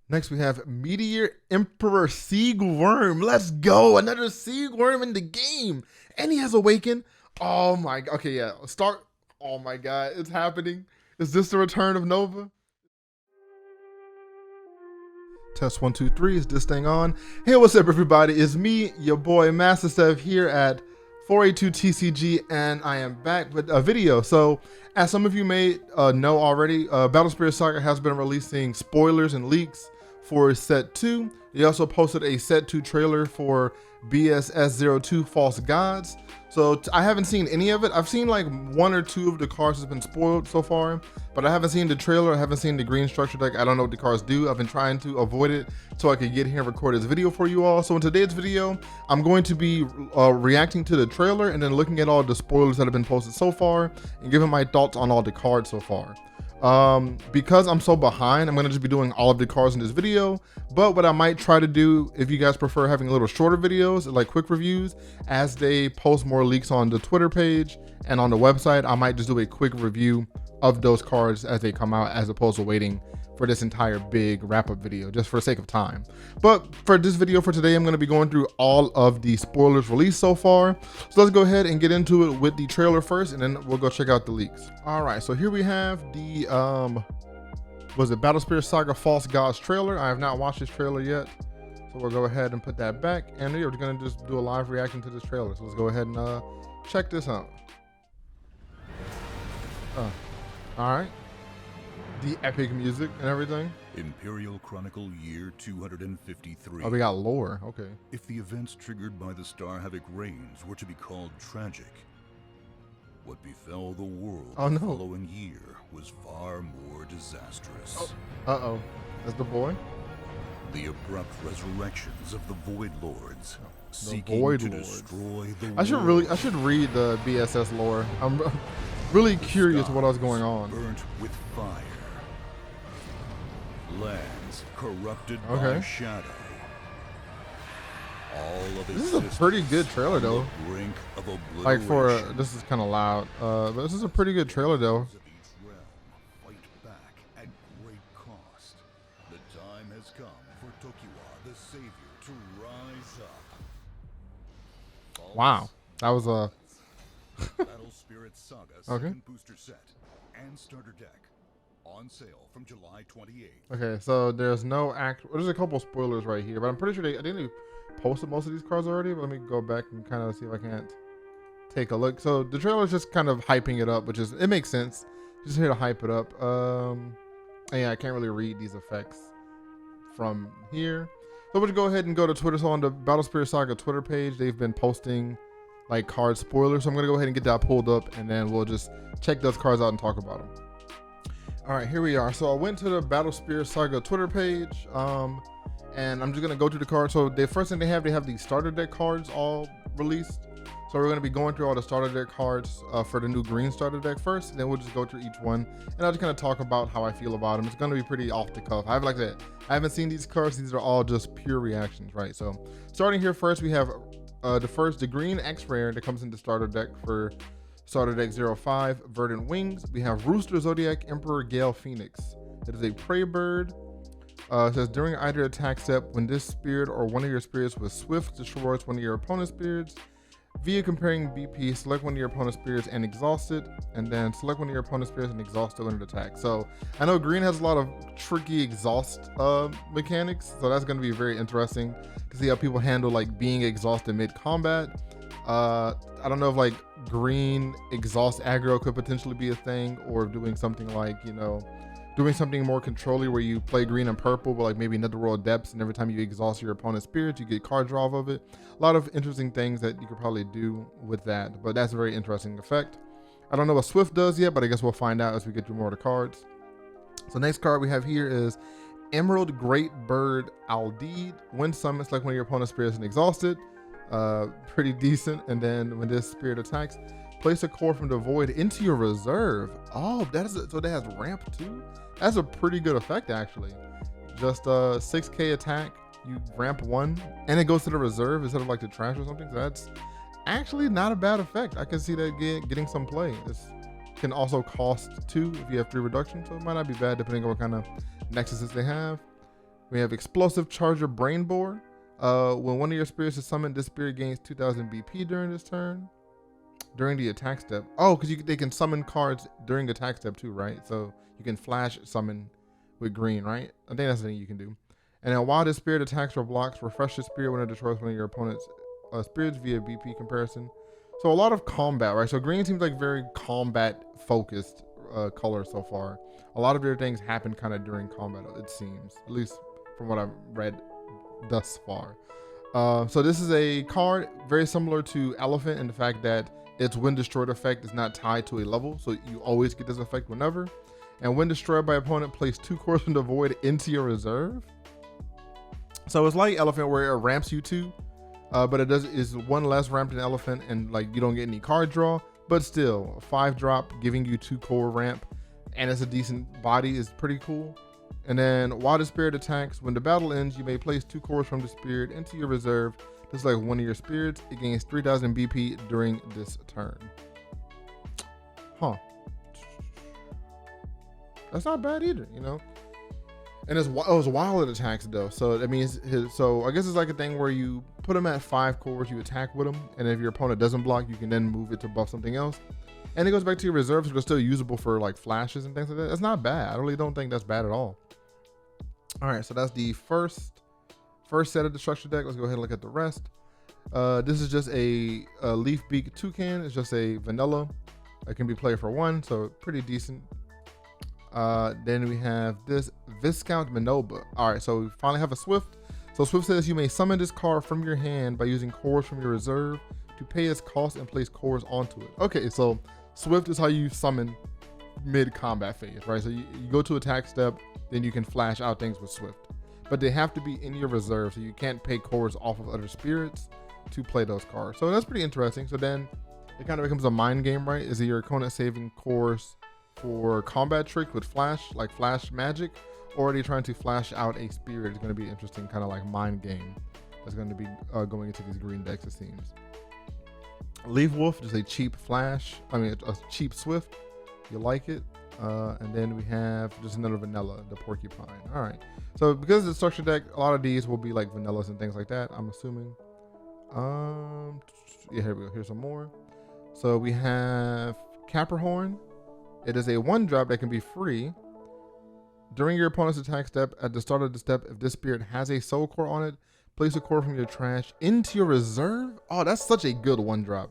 Next, we have Meteor Emperor SIEGWURM. Let's go. Another SIEGWURM in the game. And he has Awakened. Oh my god. Okay, yeah. Start. Oh my god. It's happening. Is this the return of Nova? Test 1, 2, 3. Is this thing on? Hey, what's up, everybody? It's me, your boy Master Steph, here at 482 TCG, and I am back with a video. So, as some of you may know already, BattleSpiritssaga has been releasing spoilers and leaks for Set 2. They also posted a Set 2 trailer for BSS02 False Gods. So I haven't seen any of it. I've seen like 1 or 2 of the cards that's been spoiled so far, but I haven't seen the trailer. I haven't seen the green structure deck. I don't know what the cards do. I've been trying to avoid it so I could get here and record this video for you all. So in today's video, I'm going to be reacting to the trailer and then looking at all the spoilers that have been posted so far and giving my thoughts on all the cards so far. Because I'm so behind, I'm going to just be doing all of the cards in this video. But what I might try to do, if you guys prefer having a little shorter videos, like quick reviews, as they post more leaks on the Twitter page and on the website, I might just do a quick review of those cards as they come out, as opposed to waiting for this entire big wrap-up video, just for the sake of time. But for this video for today, I'm going to be going through all of the spoilers released so far. So let's go ahead and get into it with the trailer first, and then we'll go check out the leaks. All right, so here we have the was it BattleSpiritssaga False Gods trailer. I have not watched this trailer yet, so we'll go ahead and put that back, and we're going to just do a live reaction to this trailer. So let's go ahead and check this out. All right. The epic music and everything. Imperial Chronicle year 253. Oh, we got lore. Okay. If the events triggered by the Star Havoc reigns were to be called tragic, what befell the world the following year was far more disastrous. Oh. Uh-oh. That's the boy? The abrupt resurrections of the Void Lords, The seeking Void to Lords. destroy the I should read the BSS lore. I'm really curious what else going on. Burnt with fire. Lands corrupted Okay. by shadow. All of This is a pretty good trailer though. on the brink of Like for obliteration. this is kind of loud, but this is a pretty good trailer though. Of each realm fight back at great cost. The time has come for Tokiwa, the savior, to rise up. Wow, that was a BattleSpiritssaga Okay. second booster set and starter deck on sale from July 28th. okay. So there's no there's a couple spoilers right here, but I'm pretty sure I think they posted most of these cards already. But let me go back and kind of see if I can't take a look. So the trailer is just kind of hyping it up, which is, it makes sense. Just here to hype it up. And yeah, I can't really read these effects from here. So we'll just go ahead and go to Twitter. So on the BattleSpiritssaga Twitter page, they've been posting like card spoilers. So I'm gonna go ahead and get that pulled up, and then we'll just check those cards out and talk about them. All right, here we are. So I went to the BattleSpiritssaga Twitter page, and I'm just gonna go through the cards. So the first thing they have the starter deck cards all released. So we're gonna be going through all the starter deck cards for the new green starter deck first, and then we'll just go through each one, and I'll just kind of talk about how I feel about them. It's gonna be pretty off the cuff. Like that, I haven't seen these cards. These are all just pure reactions, right? So starting here first, we have the green X rare that comes into starter deck for starter deck 05 Verdant Wings. We have Rooster Zodiac Emperor Gale Phoenix. It is a prey bird. It says during either attack step, when this spirit or one of your spirits with Swift destroys one of your opponent's spirits, via comparing BP, select one of your opponent's spirits and exhaust it, and then select one of your opponent's spirits and exhaust it when it attacks. So I know green has a lot of tricky exhaust mechanics, so that's going to be very interesting to see how people handle like being exhausted mid-combat. I don't know if like green exhaust aggro could potentially be a thing, or doing something like, you know, doing something more controlly where you play green and purple, but like maybe Netherworld Depths, and every time you exhaust your opponent's spirit, you get card draw off of it. A lot of interesting things that you could probably do with that, but that's a very interesting effect. I don't know what Swift does yet, but I guess we'll find out as we get through more of the cards. So next card we have here is Emerald Great Bird Aldeed. When summoned, select one of your opponent's spirits and exhaust it. Pretty decent. And then when this spirit attacks, place a core from the void into your reserve. Oh, that is so that has ramp too. That's a pretty good effect actually. Just 6k attack, you ramp 1, and it goes to the reserve instead of like the trash or something. So that's actually not a bad effect. I can see that getting some play. This can also cost 2 if you have 3 reduction, so it might not be bad depending on what kind of nexuses they have. We have Explosive Charger Brain Bore. When one of your spirits is summoned, this spirit gains 2000 BP during this turn. During the attack step. Oh, because they can summon cards during attack step too, right? So you can flash summon with green, right? I think that's the thing you can do. And then while this spirit attacks or blocks, refresh the spirit when it destroys one of your opponent's spirits via BP comparison. So a lot of combat, right? So green seems like very combat focused color so far. A lot of their things happen kind of during combat, it seems, at least from what I've read thus far. So this is a card very similar to Elephant in the fact that its when destroyed effect is not tied to a level, so you always get this effect whenever. And when destroyed by opponent, place 2 cores from the void into your reserve. So it's like Elephant where it ramps you 2, but it is 1 less ramp than Elephant, and like you don't get any card draw, but still 5 drop giving you 2 core ramp, and it's a decent body is pretty cool. And then while the spirit attacks, when the battle ends, you may place 2 cores from the spirit into your reserve. Just like one of your spirits, it gains 3000 BP during this turn. Huh. That's not bad either, you know? And it was while it attacks though. So that means so I guess it's like a thing where you put them at 5 cores, you attack with them, and if your opponent doesn't block, you can then move it to buff something else. And it goes back to your reserves, so it's still usable for like flashes and things like that. That's not bad. I really don't think that's bad at all. All right, so that's the first set of the structure deck. Let's go ahead and look at the rest. This is just a Leaf Beak Toucan. It's just a vanilla. It can be played for 1, so pretty decent. Then we have this Viscount Minoba. All right, so we finally have a Swift. So Swift says you may summon this card from your hand by using cores from your reserve to pay its cost and place cores onto it. Okay, so Swift is how you summon mid-combat phase, right? So you go to attack step, then you can flash out things with Swift. But they have to be in your reserve, so you can't pay cores off of other spirits to play those cards. So that's pretty interesting. So then it kind of becomes a mind game, right? Is it your opponent saving cores for combat trick with flash, like flash magic, or are they trying to flash out a spirit? It's going to be interesting, kind of like mind game. That's going to be going into these green decks, it seems. Leaf Wolf, just a cheap flash. I mean, a cheap Swift. You like it. And then we have just another vanilla, the Porcupine. All right. So because it's a structure deck, a lot of these will be like vanillas and things like that, I'm assuming. Yeah, here we go. Here's some more. So we have Capricorn. It is a 1-drop that can be free. During your opponent's attack step, at the start of the step, if this spirit has a soul core on it, place a core from your trash into your reserve. Oh, that's such a good 1-drop.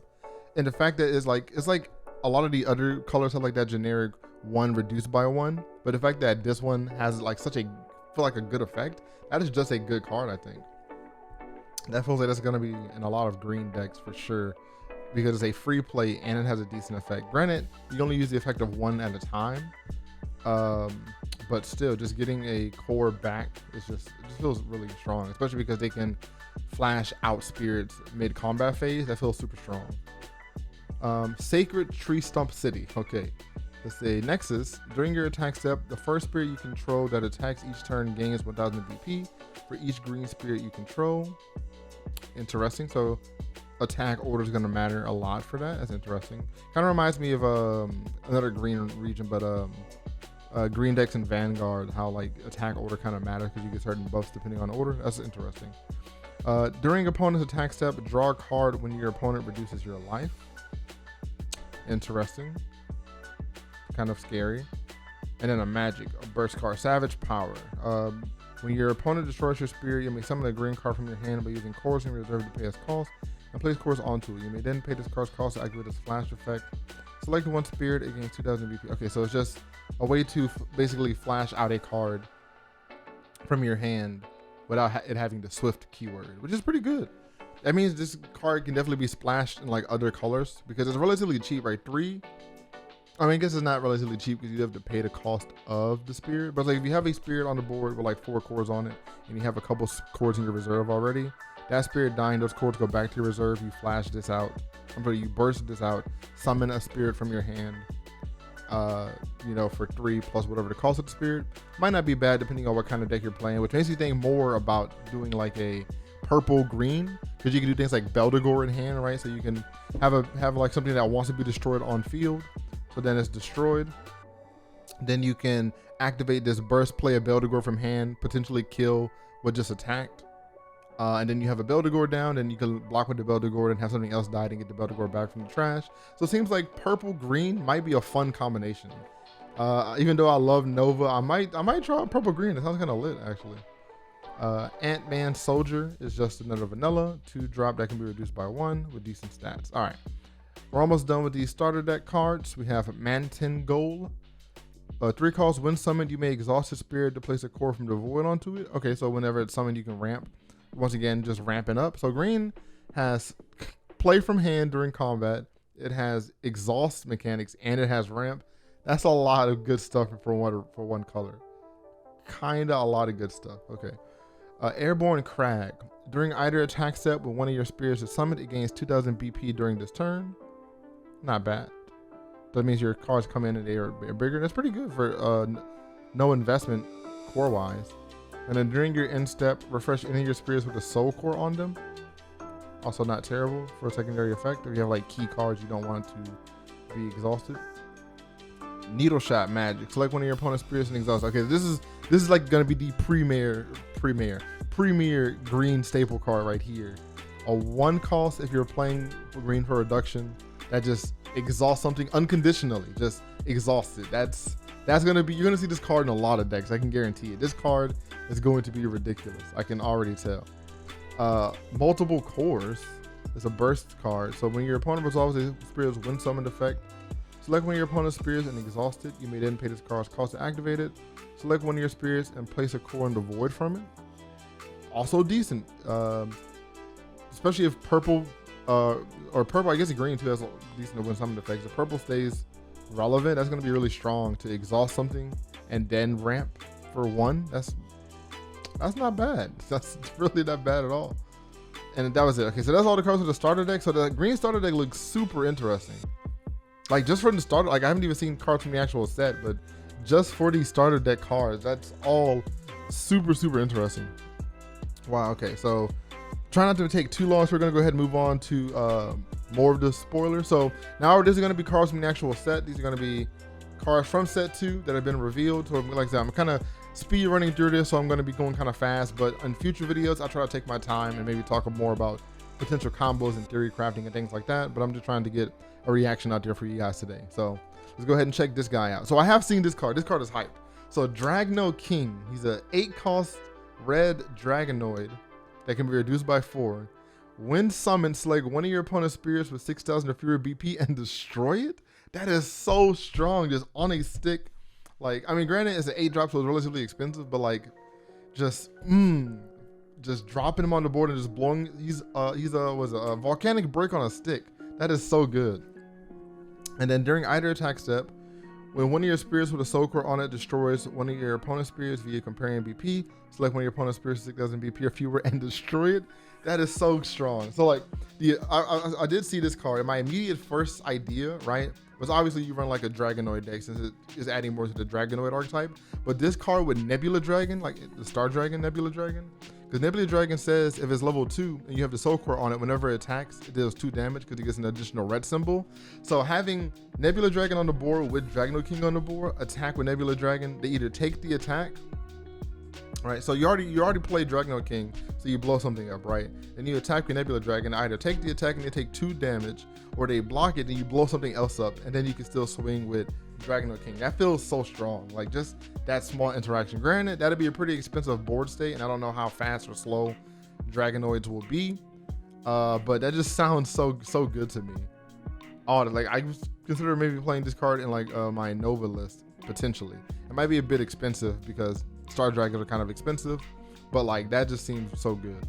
And the fact that it's like a lot of the other colors have like that generic 1 reduced by 1, but the fact that this one has like such a feel like a good effect, that is just a good card. I think that feels like that's gonna be in a lot of green decks for sure, because it's a free play and it has a decent effect. Granted, you only use the effect of 1 at a time, but still, just getting a core back is it just feels really strong, especially because they can flash out spirits mid combat phase. That feels super strong. Sacred Tree Stump City. Okay, let's say Nexus. During your attack step, the first spirit you control that attacks each turn gains 1000 BP for each green spirit you control. Interesting. So attack order is going to matter a lot for that. That's interesting. Kind of reminds me of another green region, but green decks and Vanguard, how like attack order kind of matters because you get certain buffs depending on order. That's interesting. During opponent's attack step, draw a card when your opponent reduces your life. Interesting. Kind of scary. And then a magic, a burst card, Savage Power. When your opponent destroys your spirit, you may summon a green card from your hand by using cores in your reserve to pay its cost and place cores onto it. You may then pay this card's cost to activate its flash effect. Select one spirit, it gains 2000 BP. Okay, so it's just a way to basically flash out a card from your hand without it having the Swift keyword, which is pretty good. That means this card can definitely be splashed in like other colors because it's relatively cheap, right? 3. I mean, I guess it's not relatively cheap because you have to pay the cost of the spirit. But like if you have a spirit on the board with like 4 cores on it and you have a couple cores in your reserve already, that spirit dying, those cores go back to your reserve. You flash this out. You burst this out, summon a spirit from your hand, for 3 plus whatever the cost of the spirit. Might not be bad depending on what kind of deck you're playing, which makes you think more about doing like a purple green, because you can do things like Beldegor in hand, right? So you can have like something that wants to be destroyed on field, so then it's destroyed. Then you can activate this burst, play a Beldegor from hand, potentially kill what just attacked. And then you have a Beldegor down, and you can block with the Beldegor and have something else die and get the Beldegor back from the trash. So it seems like purple green might be a fun combination. Even though I love Nova, I might try purple green. It sounds kind of lit actually. Ant-Man Soldier is just another vanilla 2-drop that can be reduced by 1 with decent stats. All right, we're almost done with these starter deck cards. We have Mantingole. 3 costs, when summoned, you may exhaust your spirit to place a core from the void onto it. Okay, so whenever it's summoned, you can ramp. Once again, just ramping up. So green has play from hand during combat. It has exhaust mechanics, and it has ramp. That's a lot of good stuff for one color. Kinda a lot of good stuff. Okay. Airborne Crag. During either attack step when one of your spirits is summoned, it gains 2000 BP during this turn. Not bad. That means your cards come in and they are bigger. That's pretty good for no investment core wise. And then during your end step, refresh any of your spirits with a soul core on them. Also not terrible for a secondary effect. If you have like key cards you don't want to be exhausted. Needle Shot Magic. Select one of your opponent's spirits and exhaust. Okay, this is like gonna be the premier green staple card right here. A 1 cost if you're playing green for reduction that just exhaust something unconditionally. Just exhaust it. That's gonna be, you're gonna see this card in a lot of decks. I can guarantee it. This card is going to be ridiculous. I can already tell. Multiple cores is a burst card. So when your opponent resolves a spirit's wind summoned effect, select one of your opponent's spirits and exhaust it. You may then pay this card's cost to activate it. Select one of your spirits and place a core in the void from it. Also decent, especially if purple or purple. I guess green too has a decent wind summoned effects. If purple stays relevant, that's going to be really strong to exhaust something and then ramp for 1. That's not bad. That's really not bad at all. And that was it. Okay, so that's all the cards for the starter deck. So the green starter deck looks super interesting. Like just from the starter, like I haven't even seen cards from the actual set, but just for these starter deck cards, that's all super interesting. Wow. Okay, so try not to take too long. So we're gonna go ahead and move on to more of the spoilers. So now this is gonna be cards from the actual set. These are gonna be cards from set 2 that have been revealed. So like I said, I'm kind of speed running through this, so I'm going to be going kind of fast, but in future videos I'll try to take my time and maybe talk more about potential combos and theory crafting and things like that. But I'm just trying to get a reaction out there for you guys today. So let's go ahead and check this guy out. So I have seen this card. This card is hype. So Dragno King, he's a 8 cost red Dragonoid that can be reduced by 4. When summoned, select one of your opponent's spirits with 6,000 or fewer BP and destroy it. That is so strong, just on a stick. Like, I mean, granted, it's an 8-drop, so it's relatively expensive, but like, just dropping him on the board and just blowing. He's a volcanic break on a stick. That is so good. And then during either attack step, when one of your spirits with a soul core on it destroys one of your opponent's spirits via comparing BP, select one of your opponent's spirits 6,000 BP or fewer and destroy it. That is so strong. So like, I did see this card, and my immediate first idea, right, was obviously you run like a Dragonoid deck since it is adding more to the Dragonoid archetype. But this card with Nebula Dragon, like the Star Dragon Nebula Dragon, because Nebula Dragon says if it's level 2 and you have the soul core on it, whenever it attacks, it deals 2 damage because it gets an additional red symbol. So having Nebula Dragon on the board with Dragno King on the board, attack with Nebula Dragon, they either take the attack, right? So you already played Dragno King, so you blow something up, right? Then you attack with Nebula Dragon, either take the attack and they take 2 damage, or they block it and you blow something else up, and then you can still swing with Dragno King. That feels so strong. Like just that small interaction. Granted, that'd be a pretty expensive board state, and I don't know how fast or slow Dragonoids will be, but that just sounds so good to me. Oh, like I consider maybe playing this card in like my Nova list potentially. It might be a bit expensive because Star Dragons are kind of expensive, but like that just seems so good.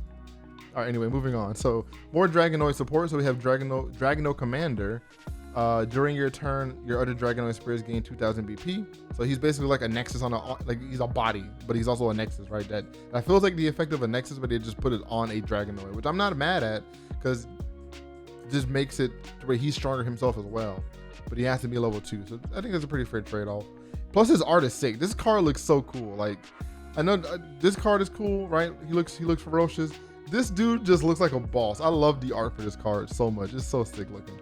All right, anyway, moving on. So more Dragonoid support. So we have Dragno Commander. During your turn, your other Dragonoid spirits gain 2,000 BP. So he's basically like a Nexus on he's a body, but he's also a Nexus, right? That feels like the effect of a Nexus, but they just put it on a Dragonoid, which I'm not mad at because it just makes it to where he's stronger himself as well. But he has to be level 2. So I think that's a pretty fair trade-off. Plus his art is sick. This card looks so cool. Like, I know this card is cool, right? He looks ferocious. This dude just looks like a boss. I love the art for this card so much. It's so sick looking.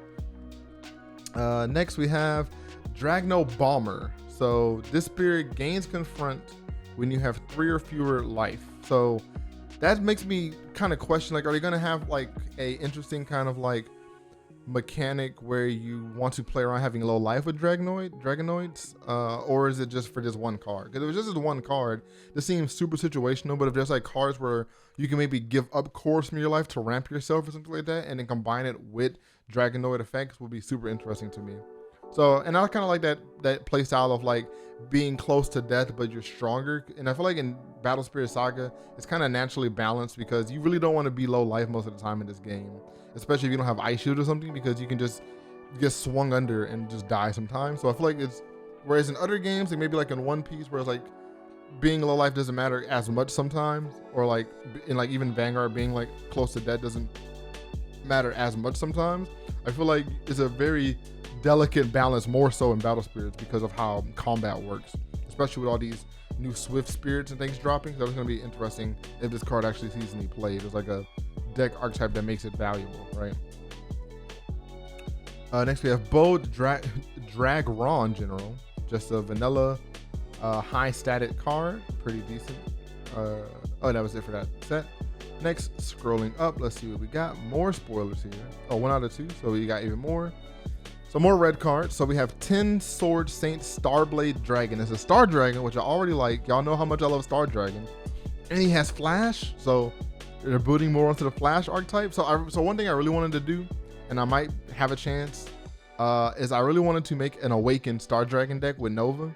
Next we have Dragno Bomber. So this spirit gains confront when you have 3 or fewer life. So that makes me kind of question, like, are they gonna have like a interesting kind of like mechanic where you want to play around having low life with dragonoids, or is it just for this one card? Because if it's just this one card, this seems super situational. But if there's like cards where you can maybe give up cores from your life to ramp yourself or something like that, and then combine it with dragonoid effects, would be super interesting to me. So, and I kind of like that play style of like being close to death but you're stronger. And I feel like in BSS02 it's kind of naturally balanced, because you really don't want to be low life most of the time in this game, especially if you don't have ice shield or something, because you can just get swung under and just die sometimes. So I feel like it's, whereas in other games, like maybe like in One Piece, where it's like being low life doesn't matter as much sometimes, or like in like even Vanguard, being like close to death doesn't matter as much sometimes. I feel like it's a very delicate balance, more so in Battle Spirits, because of how combat works, especially with all these new Swift Spirits and things dropping. So it's going to be interesting if this card actually sees any play. There's like a deck archetype that makes it valuable, right? Next we have Bold Dragron General, just a vanilla high static card, pretty decent. Oh, that was it for that set. Next, scrolling up, let's see what we got. More spoilers here. Oh, 1 out of 2, so we got even more. So more red cards. So we have 10 Sword Saint Starblade Dragon. It's a Star Dragon, which I already like. Y'all know how much I love Star Dragon. And he has Flash, so they're booting more onto the Flash archetype. So one thing I really wanted to do, and I might have a chance, is I really wanted to make an Awakened Star Dragon deck with Nova.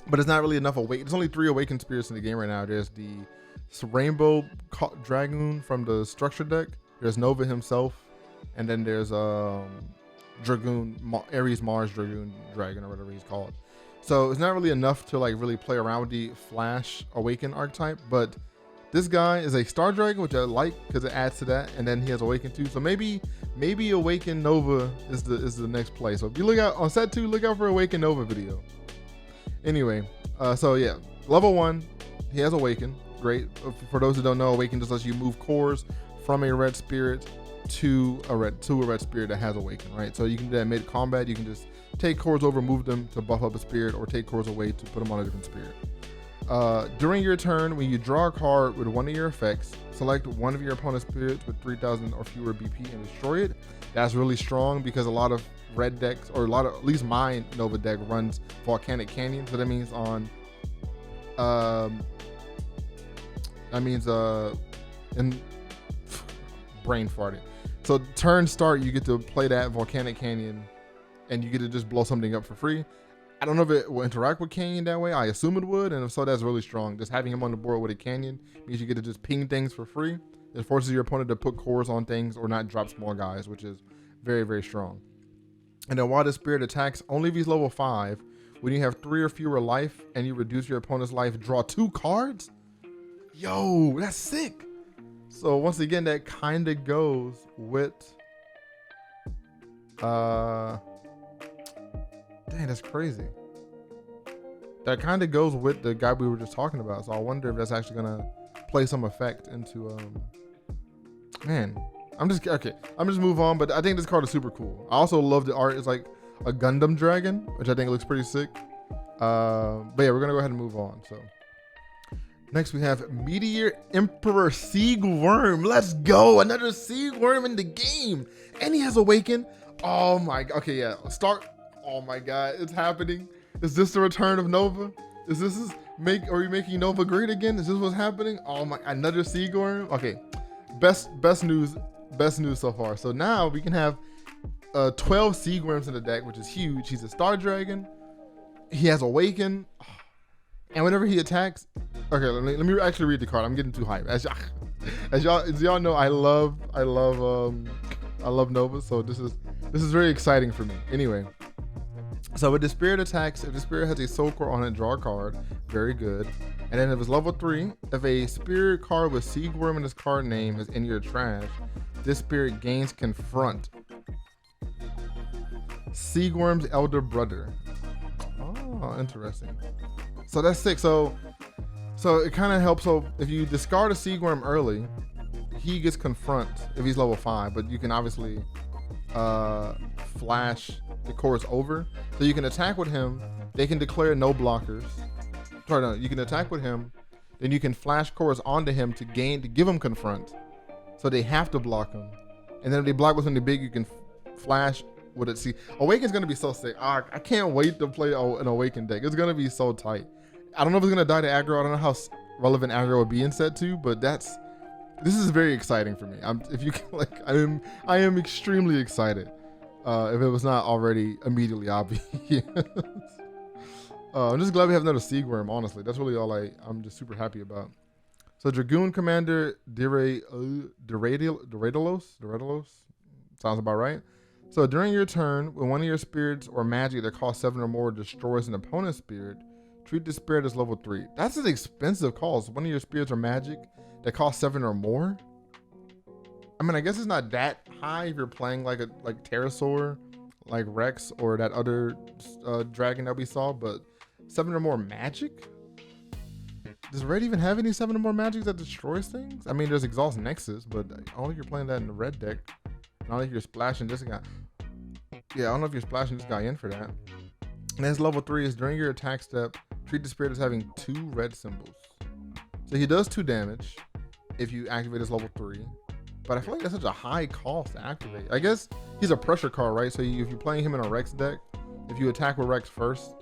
But it's not really enough Awakened. There's only 3 Awakened Spirits in the game right now. There's the Rainbow Dragoon from the Structure deck. There's Nova himself. And then there's Dragoon, Ares Mars Dragoon Dragon, or whatever he's called. So it's not really enough to like really play around with the Flash Awaken archetype, but this guy is a Star Dragon, which I like because it adds to that, and then he has Awaken too. So maybe Awaken Nova is the next play. So if you look out on set 2, look out for Awaken Nova video. Anyway, so yeah, level 1, he has Awaken. Great. For those who don't know, Awaken just lets you move cores from a red spirit to a red spirit that has Awaken, right? So you can do that mid combat. You can just take cores over, move them to buff up a spirit, or take cores away to put them on a different spirit. During your turn, when you draw a card with one of your effects, select one of your opponent's spirits with 3,000 or fewer BP and destroy it. That's really strong, because a lot of red decks, or a lot of, at least my Nova deck, runs Volcanic Canyon. So that means on in brain farting. So turn start, you get to play that Volcanic Canyon, and you get to just blow something up for free. I don't know if it will interact with Canyon that way. I assume it would, and if so, that's really strong. Just having him on the board with a Canyon means you get to just ping things for free. It forces your opponent to put cores on things or not drop small guys, which is very, very strong. And then while the spirit attacks, only if he's level 5, when you have 3 or fewer life and you reduce your opponent's life, draw 2 cards? Yo, that's sick. So once again, that kind of goes with, dang, that's crazy. That kind of goes with the guy we were just talking about. So I wonder if that's actually gonna play some effect into, man, I'm just move on. But I think this card is super cool. I also love the art. It's like a Gundam dragon, which I think looks pretty sick. But yeah, we're gonna go ahead and move on. So next we have Meteor Emperor SIEGWURM. Let's go, another SIEGWURM in the game, and he has Awaken. Oh my, okay, yeah, start. Oh my God, it's happening. Is this the return of Nova? Are we making Nova great again? Is this what's happening? Oh my, another SIEGWURM. Okay, best news so far. So now we can have 12 SIEGWURMs in the deck, which is huge. He's a Star Dragon. He has Awaken. And whenever he attacks, okay, let me actually read the card. I'm getting too hyped. As y'all know, I love Nova, so this is very exciting for me. Anyway, so with the spirit attacks, if the spirit has a soul core on it, draw a card. Very good. And then if it's level 3, if a spirit card with SIEGWURM in its card name is in your trash, this spirit gains confront. SIEGWURM's elder brother. Oh, interesting. So that's sick. So it kind of helps. So if you discard a SIEGWURM early, he gets confront if he's level 5. But you can obviously flash the chorus over. So you can attack with him. They can declare no blockers. Sorry, no, you can attack with him. Then you can flash chorus onto him to give him confront. So they have to block him. And then if they block with something big, you can flash with it. See, Awaken's gonna be so sick. I can't wait to play an Awaken deck. It's gonna be so tight. I don't know if it's gonna die to aggro. I don't know how relevant aggro would be in set 2, but this is very exciting for me. I am extremely excited. If it was not already immediately obvious. I'm just glad we have another SIEGWURM, honestly. That's really all I'm just super happy about. So Dragoon Commander Doredalos? Sounds about right. So during your turn, when one of your spirits or magic that costs 7 or more destroys an opponent's spirit, treat the spirit as level 3. That's an expensive cost. One of your spirits or magic that costs 7 or more? I mean, I guess it's not that high if you're playing like Pterosaur, like Rex, or that other dragon that we saw, but 7 or more magic? Does Red even have any 7 or more magics that destroys things? I mean, there's Exhaust Nexus, but I don't think you're playing that in the red deck. I don't think you're splashing this guy. Yeah, I don't know if you're splashing this guy in for that. And his level 3 is during your attack step, treat the spirit as having 2 red symbols. So he does 2 damage if you activate his level 3. But I feel like that's such a high cost to activate. I guess he's a pressure card, right? So if you're playing him in a Rex deck, if you attack with Rex first,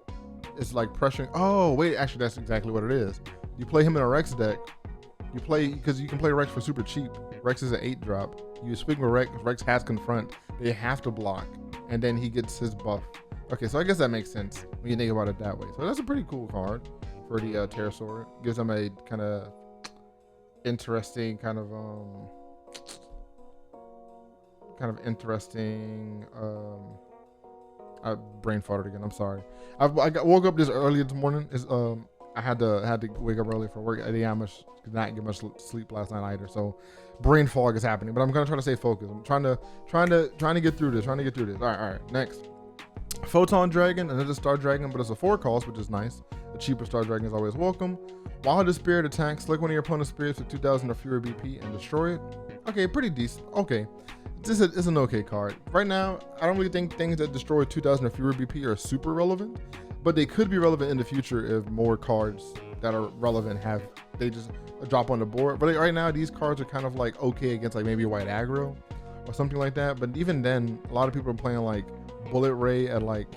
it's like pressuring. Oh, wait, actually, that's exactly what it is. You play him in a Rex deck. Because you can play Rex for super cheap. Rex is an 8-drop. You swing with Rex. Rex has confront. They have to block. And then he gets his buff. Okay, so I guess that makes sense when you think about it that way. So that's a pretty cool card for the Pterosaur. Gives them a kind of interesting I brain farted again. I'm sorry. I woke up this early this morning. I had to wake up early for work. I did not get much sleep last night either. So brain fog is happening. But I'm gonna try to stay focused. I'm trying to get through this. All right. Next, Photon Dragon, another Star Dragon, but it's a 4 cost, which is nice. A cheaper Star Dragon is always welcome. While the spirit attacks, select one of your opponent's spirits with 2,000 or fewer BP and destroy it. Okay, pretty decent. Okay. This is an okay card. Right now, I don't really think things that destroy 2,000 or fewer BP are super relevant, but they could be relevant in the future if more cards that are relevant they just drop on the board. But right now, these cards are kind of like okay against like maybe a white aggro or something like that. But even then, a lot of people are playing like Bullet Ray at like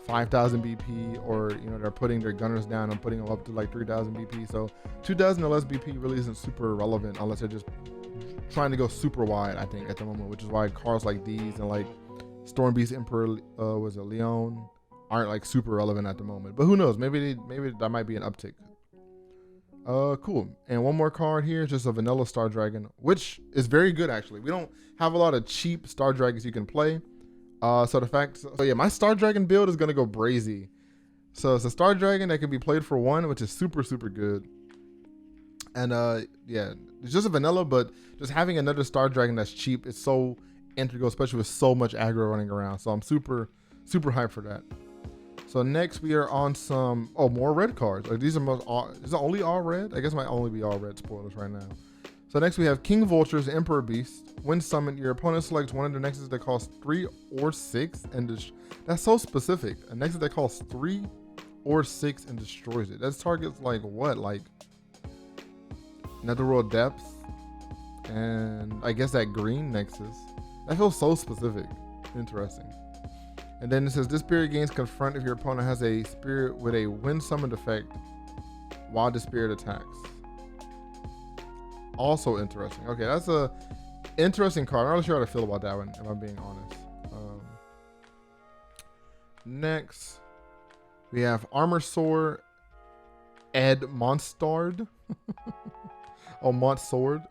5,000 BP, or they're putting their gunners down and putting them up to like 3,000 BP. So 2,000 or less BP really isn't super relevant unless they're just trying to go super wide, I think, at the moment, which is why cards like these and like Storm Beast Emperor was a Leon aren't like super relevant at the moment. But who knows? Maybe that might be an uptick. Cool. And one more card here, just a vanilla Star Dragon, which is very good actually. We don't have a lot of cheap Star Dragons you can play. So yeah, my Star Dragon build is gonna go brazy. So it's a Star Dragon that can be played for 1, which is super, super good. And yeah, it's just a vanilla, but just having another Star Dragon that's cheap is so integral, especially with so much aggro running around. So I'm super, super hyped for that. So next we are on some more red cards. Like these are is it only all red? I guess it might only be all red spoilers right now. So next we have King Vulture's Emperor Beast. When summoned, your opponent selects one of the nexus that costs 3 or 6 and that's so specific. A nexus that costs 3 or 6 and destroys it. That's targets like what? Like Netherworld Depths, and I guess that green nexus. That feels so specific. Interesting. And then it says this spirit gains confront if your opponent has a spirit with a when summoned effect while the spirit attacks. Also interesting. Okay, that's a interesting card. I'm not sure how to feel about that one, if I'm being honest. Next, we have Armor Sword Ed Monstard. Oh, Montsword.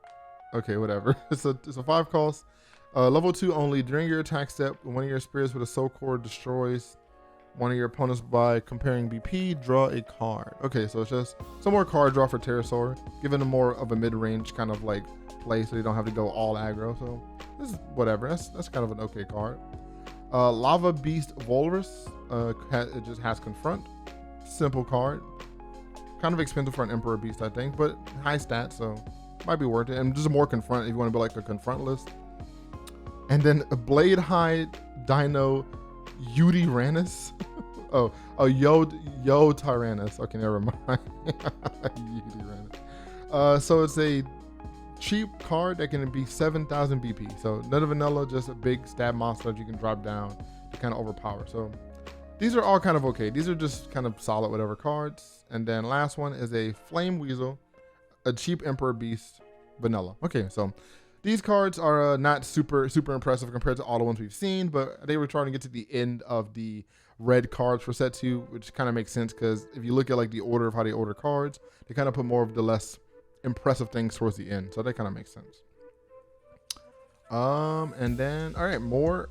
Okay, whatever. It's a 5 cost. Level 2 only. During your attack step, when one of your spirits with a soul core destroys one of your opponents by comparing BP, draw a card. Okay, so it's just some more card draw for Pterosaur, giving them more of a mid-range kind of like play, so you don't have to go all aggro. So this is whatever. That's kind of an okay card. Lava Beast Volrus. It just has confront. Simple card. Kind of expensive for an Emperor Beast, I think, but high stats, so might be worth it. And just more confront if you want to be like a confront list. And then a Blade High Dino Udiranus. Yo Tyrannus. Okay, never mind. Udiranus. So it's a cheap card that can be 7,000 BP. So none of vanilla, just a big stab monster that you can drop down to kind of overpower. So these are all kind of okay. These are just kind of solid whatever cards. And then last one is a Flame Weasel, a cheap Emperor Beast, vanilla. Okay, so these cards are not super impressive compared to all the ones we've seen, but they were trying to get to the end of the red cards for set 2, which kind of makes sense because if you look at like the order of how they order cards, they kind of put more of the less impressive things towards the end, so that kind of makes sense. And then all right, more.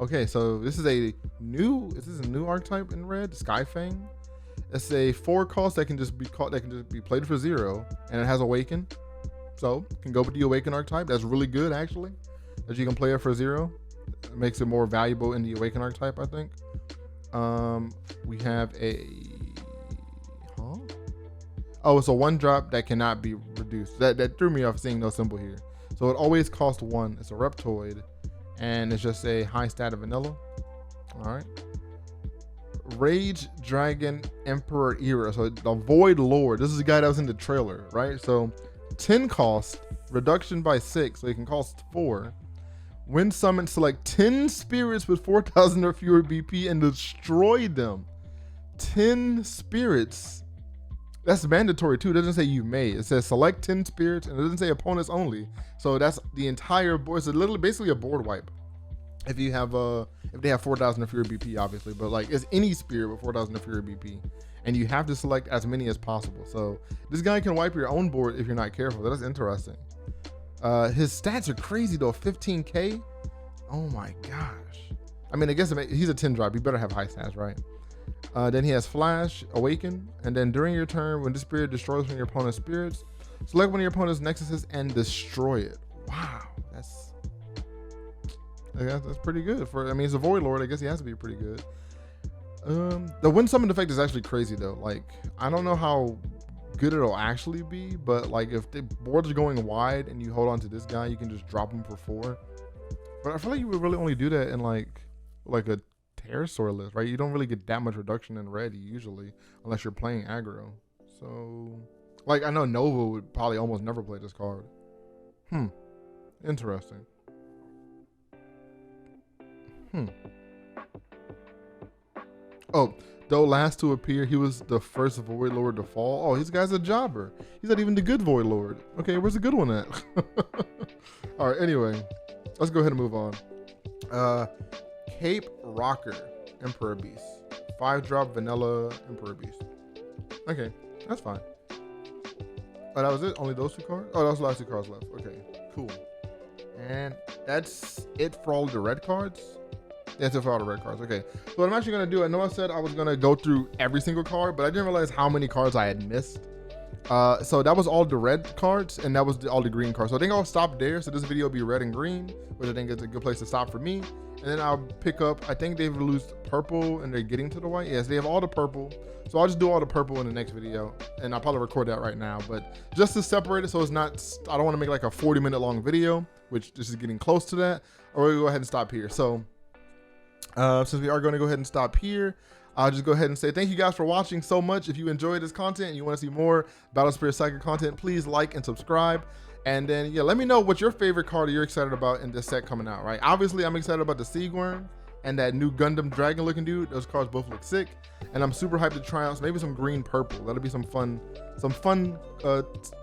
Okay, so this is a new archetype in red, Skyfang. It's a 4 cost that can just be played for 0, and it has Awaken, so can go with the Awaken archetype. That's really good actually, that you can play it for 0. It makes it more valuable in the Awaken archetype, I think. We have a it's a 1-drop that cannot be reduced. That threw me off seeing no symbol here. So it always costs 1. It's a Reptoid, and it's just a high stat of vanilla. All right. Rage Dragon Emperor Era. So the Void Lord. This is the guy that was in the trailer, right? So 10 cost, reduction by 6, so it can cost 4. When summoned, select 10 spirits with 4,000 or fewer BP and destroy them. 10 spirits. That's mandatory too. It doesn't say you may. It says select 10 spirits, and it doesn't say opponents only. So that's the entire board. It's literally basically a board wipe. If you have if they have 4,000 or fewer BP, obviously, but like it's any spirit with 4,000 or fewer BP, and you have to select as many as possible. So this guy can wipe your own board if you're not careful. That's interesting. His stats are crazy though. 15k. Oh my gosh. I mean, I guess he's a 10 drop. You better have high stats, right? Then he has Flash, Awaken, and then during your turn, when this spirit destroys one of your opponent's spirits, select one of your opponent's nexuses and destroy it. Wow, that's pretty good. I mean, he's a Void Lord. I guess he has to be pretty good. The Wind Summon effect is actually crazy though. Like, I don't know how good it'll actually be, but like if the boards are going wide and you hold on to this guy, you can just drop him for 4. But I feel like you would really only do that in like a Pterosaur list, right? You don't really get that much reduction in red usually, unless you're playing aggro. So, like, I know Nova would probably almost never play this card. Interesting. Oh, though last to appear, he was the first Void Lord to fall. Oh, this guy's a jobber. He's not even the good Void Lord. Okay, where's the good one at? All right, anyway, let's go ahead and move on. Cape Rocker Emperor Beast. 5-drop vanilla Emperor Beast. Okay, that's fine. Oh, that was it? Only those 2 cards? Oh, those last 2 cards left. Okay, cool. And that's it for all the red cards? That's it for all the red cards. Okay, so what I'm actually going to do, I know I said I was going to go through every single card, but I didn't realize how many cards I had missed. So that was all the red cards, and that was all the green cards. So I think I'll stop there. So this video will be red and green, which I think is a good place to stop for me. And then I'll pick up, I think they've released purple and they're getting to the white. Yes, they have all the purple. So I'll just do all the purple in the next video, and I'll probably record that right now. But just to separate it so it's not, I don't want to make like a 40-minute long video, which this is getting close to that, or we'll go ahead and stop here. So since we are going to go ahead and stop here, I'll just go ahead and say thank you guys for watching so much. If you enjoyed this content and you want to see more Battle Spirit Saga content, please like and subscribe. And then, yeah, let me know what your favorite card you're excited about in this set coming out, right? Obviously, I'm excited about the SIEGWURM and that new Gundam Dragon looking dude. Those cards both look sick. And I'm super hyped to try out maybe some green purple. That'll be some fun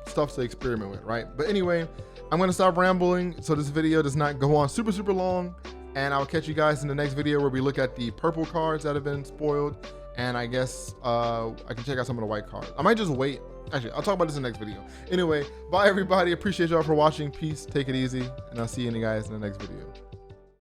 stuff to experiment with, right? But anyway, I'm going to stop rambling so this video does not go on super long. And I'll catch you guys in the next video where we look at the purple cards that have been spoiled. And I guess I can check out some of the white cards. I might just wait. Actually, I'll talk about this in the next video. Anyway, bye everybody. Appreciate y'all for watching. Peace. Take it easy. And I'll see you guys in the next video.